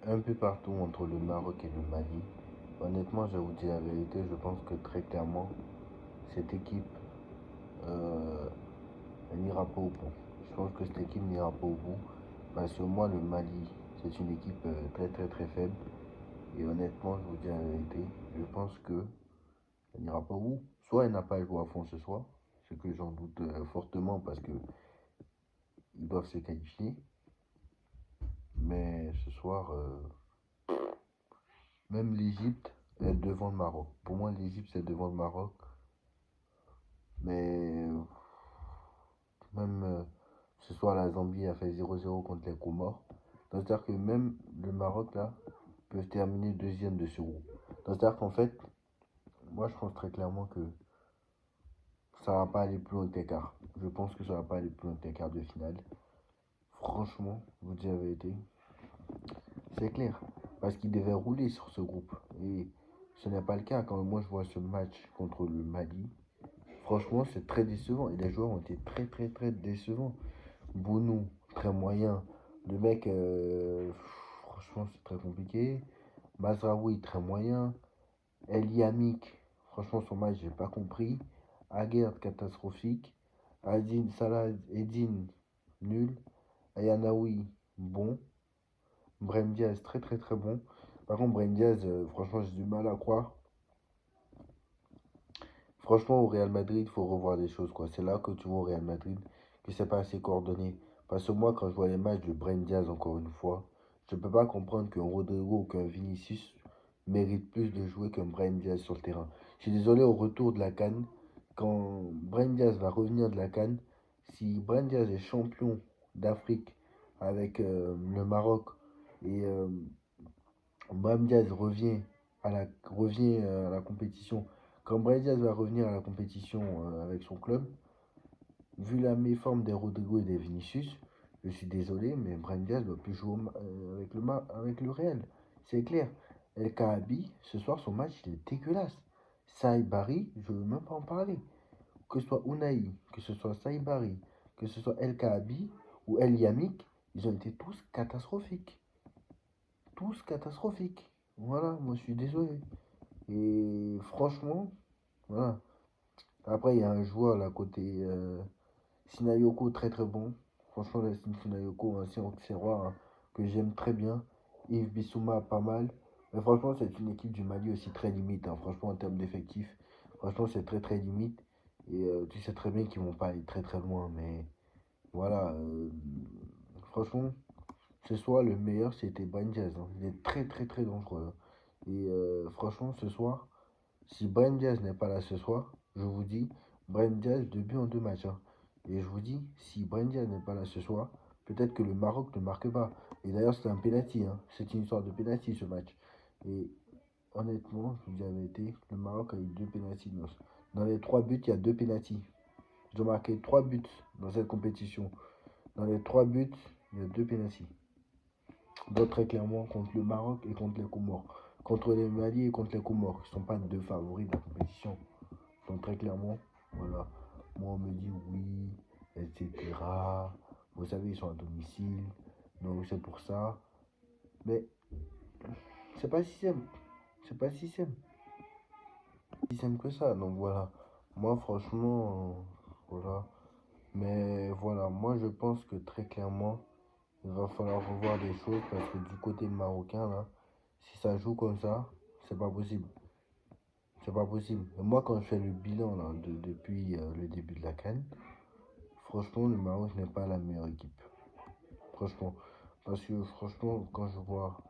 un peu partout entre le Maroc et le Mali. Honnêtement, je vais vous dire la vérité, je pense que très clairement, cette équipe, euh, elle n'ira pas au bout. Je pense que cette équipe n'ira pas au bout. Parce que moi, le Mali, c'est une équipe très très très faible. Et honnêtement, je vous dis la vérité, je pense que elle n'ira pas au bout. Soit elle n'a pas joué à fond ce soir, ce que j'en doute fortement parce que ils doivent se qualifier. Mais ce soir, même l'Égypte est devant le Maroc. Pour moi, l'Égypte, c'est devant le Maroc. Mais même ce soir, la Zambie a fait 0-0 contre les Comores. Donc, c'est-à-dire que même le Maroc, là, peut terminer deuxième de ce groupe. Donc, c'est-à-dire qu'en fait, moi, je pense très clairement que ça va pas aller plus loin que les quarts. Je pense que ça va pas aller plus loin que les quarts de finale. Franchement, je vous dis la vérité, c'est clair. Parce qu'ils devaient rouler sur ce groupe. Et ce n'est pas le cas quand moi je vois ce match contre le Mali. Franchement, c'est très décevant. Et les joueurs ont été très, très, très décevants. Bounou, très moyen. Le mec, franchement, c'est très compliqué. Mazraoui, très moyen. El Yamik, franchement, son match, j'ai pas compris. Aguerd, catastrophique. Adine Salah Edine, nul. Ayanaoui, bon. Brahim Diaz, très, très, très bon. Par contre, Brahim Diaz, franchement, j'ai du mal à croire. Franchement, au Real Madrid, il faut revoir des choses, quoi. C'est là que tu vois au Real Madrid que c'est pas assez coordonné. Parce que moi, quand je vois les matchs de Brahim Diaz, encore une fois, je peux pas comprendre qu'un Rodrigo ou qu'un Vinicius mérite plus de jouer qu'un Brahim Diaz sur le terrain. Je suis désolé, au retour de la CAN, quand Brahim Diaz va revenir de la CAN, si Brahim Diaz est champion d'Afrique avec le Maroc et Brahim Diaz revient à la compétition. Quand Brahim Diaz va revenir à la compétition avec son club, vu la méforme des Rodrigo et des Vinicius, je suis désolé, mais Brahim Diaz ne doit plus jouer avec le Real. C'est clair. El Kaabi, ce soir, son match, il est dégueulasse. Saïbari, je ne veux même pas en parler. Que ce soit Unai, que ce soit Saïbari, que ce soit El Kaabi ou El Yamik, ils ont été tous catastrophiques. Tous catastrophiques. Voilà, moi je suis désolé. Et franchement, voilà. Après, il y a un joueur là côté Sinayoko très très bon. Franchement, la Sinayoko, c'est un Auxerrois que j'aime très bien. Yves Bissouma, pas mal. Mais franchement, c'est une équipe du Mali aussi très limite, hein. Franchement, en termes d'effectifs, franchement, c'est très très limite. Et tu sais très bien qu'ils vont pas aller très très loin. Mais voilà, franchement, ce soir, le meilleur, c'était Brahim Diaz, hein. Il est très très très dangereux, hein. Et franchement, ce soir, si Brahim Diaz n'est pas là ce soir, je vous dis, Brahim Diaz, 2 buts en 2 matchs, hein. Et je vous dis, si Brahim Diaz n'est pas là ce soir, peut-être que le Maroc ne marque pas. Et d'ailleurs, c'est un penalty, hein. C'est une histoire de penalty ce match. Et honnêtement, je vous dis la vérité, le Maroc a eu 2 penalties. Dans les 3 buts, il y a 2 penalties. Ils ont marqué 3 buts dans cette compétition. Dans les 3 buts, il y a 2 penalties. Donc très clairement contre le Maroc et contre les Comores. Contre les Mali et contre les Comores, qui ne sont pas deux favoris de la compétition. Donc très clairement, voilà. Moi on me dit oui, etc. Vous savez, ils sont à domicile. Donc c'est pour ça. Mais c'est pas si simple. C'est pas si simple que ça. Donc voilà. Moi franchement, voilà. Mais voilà, moi je pense que très clairement, il va falloir revoir des choses parce que du côté marocain, là, si ça joue comme ça, c'est pas possible. C'est pas possible. Et moi, quand je fais le bilan là, depuis le début de la CAN, franchement, le Maroc n'est pas la meilleure équipe. Franchement. Parce que franchement, quand je vois.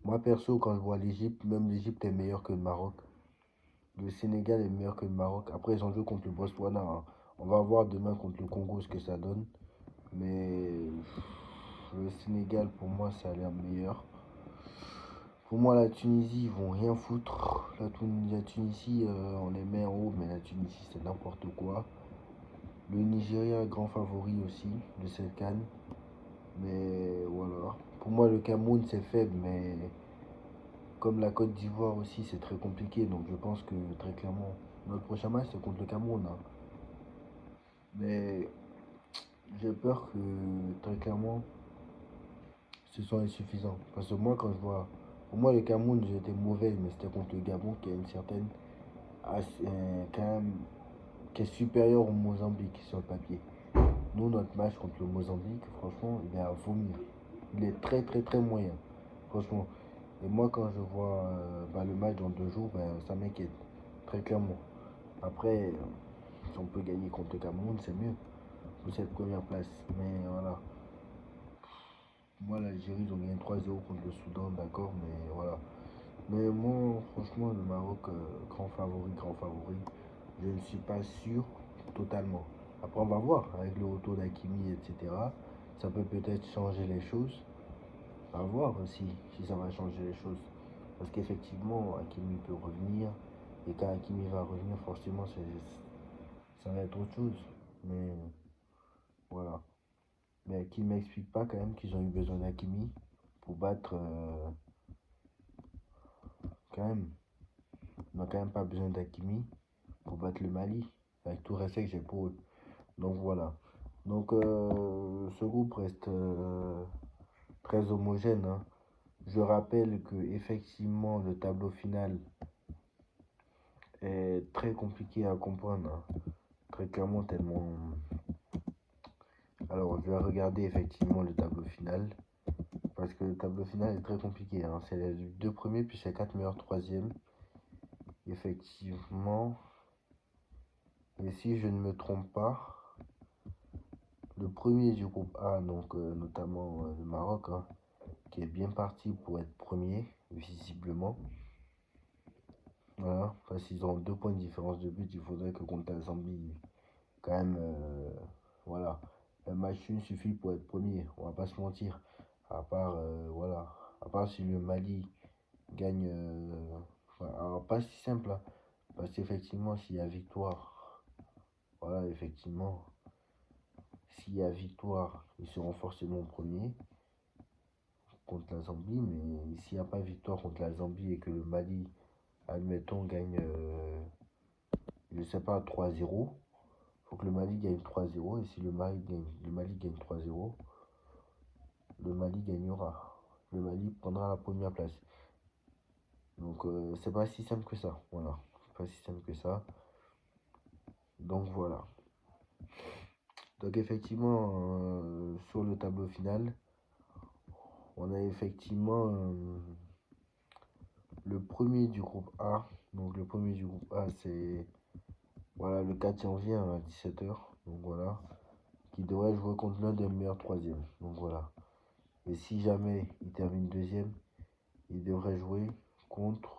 Moi, perso, quand je vois l'Égypte, même l'Égypte est meilleure que le Maroc. Le Sénégal est meilleur que le Maroc. Après, ils ont joué contre le Botswana, hein. On va voir demain contre le Congo ce que ça donne. Mais le Sénégal, pour moi, ça a l'air meilleur. Pour moi, la Tunisie, ils vont rien foutre. La Tunisie, on les met en haut, mais la Tunisie, c'est n'importe quoi. Le Nigeria est grand favori aussi de cette CAN. Mais voilà. Pour moi, le Cameroun, c'est faible, mais comme la Côte d'Ivoire aussi, c'est très compliqué. Donc je pense que très clairement, notre prochain match, c'est contre le Cameroun, hein. Mais j'ai peur que très clairement, ce sont insuffisants. Parce que moi, quand je vois. Pour moi, le Cameroun, j'étais mauvais, mais c'était contre le Gabon qui a une certaine. Quand même, qui est supérieur au Mozambique sur le papier. Nous, notre match contre le Mozambique, franchement, il est à vomir. Il est très, très, très moyen. Franchement. Et moi, quand je vois le match dans 2 jours, ça m'inquiète. Très clairement. Après, si on peut gagner contre le Cameroun, c'est mieux. Pour cette première place. Mais voilà. Moi, l'Algérie, ils ont gagné 3-0 contre le Soudan, d'accord, mais voilà. Mais moi, franchement, le Maroc, grand favori, grand favori. Je ne suis pas sûr totalement. Après, on va voir avec le retour d'Hakimi, etc. Ça peut peut-être changer les choses. À voir aussi si ça va changer les choses. Parce qu'effectivement, Hakimi peut revenir. Et quand Hakimi va revenir, forcément, ça va être autre chose. Mais voilà. Mais qui ne m'explique pas quand même qu'ils ont eu besoin d'Hakimi pour battre. Quand même. On n'a quand même pas besoin d'Hakimi pour battre le Mali. Avec tout respect que j'ai pour eux. Donc voilà. Donc ce groupe reste très homogène, hein. Je rappelle que effectivement le tableau final est très compliqué à comprendre, hein. Très clairement tellement. Alors je vais regarder effectivement le tableau final. Parce que le tableau final est très compliqué, hein. C'est les 2 premiers puis c'est 4 meilleurs troisièmes. Effectivement. Et si je ne me trompe pas, le premier du groupe A, donc notamment le Maroc, hein, qui est bien parti pour être premier, visiblement. Voilà, parce qu'ils ont 2 points de différence de but. Il faudrait que contre la Zambie, quand même, voilà, un match nul suffit pour être premier. On va pas se mentir. À part, voilà, à part si le Mali gagne, alors pas si simple, hein, parce qu'effectivement, s'il y a victoire, voilà, effectivement, s'il y a victoire, ils seront forcément premiers contre la Zambie. Mais s'il n'y a pas victoire contre la Zambie et que le Mali, admettons, gagne, je sais pas, 3-0, faut que le Mali gagne 3-0. Et si le Mali gagne 3-0, le Mali gagnera. Le Mali prendra la première place. Donc c'est pas si simple que ça. Voilà. C'est pas si simple que ça. Donc voilà. Donc effectivement, sur le tableau final, on a effectivement le premier du groupe A. Donc le premier du groupe A, c'est voilà, le 4 janvier à 17h. Donc voilà. Qui devrait jouer contre l'un des meilleurs troisièmes. Donc voilà. Et si jamais il termine deuxième, il devrait jouer contre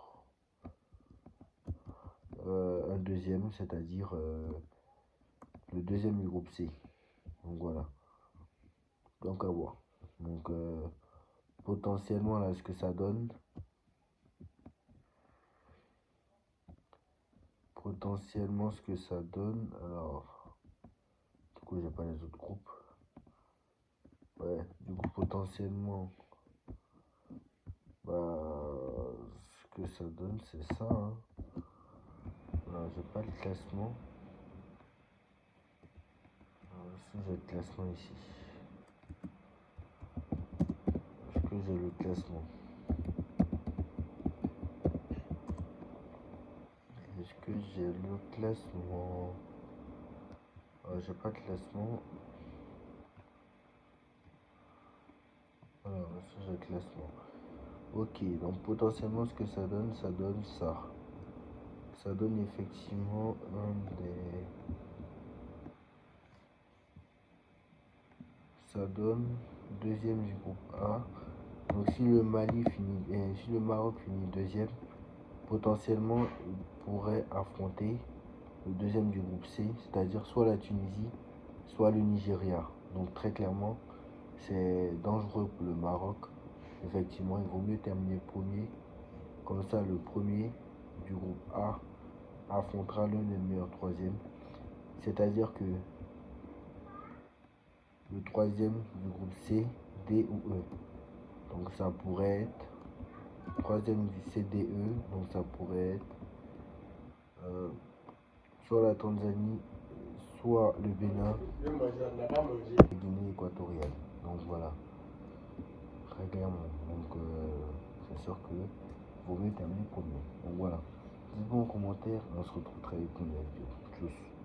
un deuxième, c'est-à-dire le deuxième du groupe C. Donc voilà. Donc à voir. Donc potentiellement là ce que ça donne. Potentiellement ce que ça donne. Alors, du coup j'ai pas les autres groupes. Ouais, du coup potentiellement. Ce que ça donne c'est ça, hein. Alors j'ai pas le classement. Alors, si j'ai le classement ici. Est-ce que j'ai le classement? Est-ce que j'ai le classement? J'ai pas de classement. Alors, ça j'ai le classement. Ok, donc potentiellement ce que ça donne ça. Ça donne effectivement un des. Ça donne deuxième du groupe A. Donc si le Mali finit, si le Maroc finit deuxième, potentiellement il pourrait affronter le deuxième du groupe C, c'est-à-dire soit la Tunisie, soit le Nigeria. Donc très clairement, c'est dangereux pour le Maroc. Effectivement, il vaut mieux terminer premier. Comme ça, le premier du groupe A affrontera l'un des meilleurs troisièmes. C'est-à-dire que le troisième du groupe C, D ou E. Donc ça pourrait être troisième du CDE. Donc ça pourrait être soit la Tanzanie, soit le Bénin, la Guinée équatoriale. Donc voilà. très clairement. Donc, c'est sûr que vaut mieux terminer premier. Donc voilà. Dites-moi en commentaire, on se retrouve très vite pour une nouvelle vidéo. Tchuss.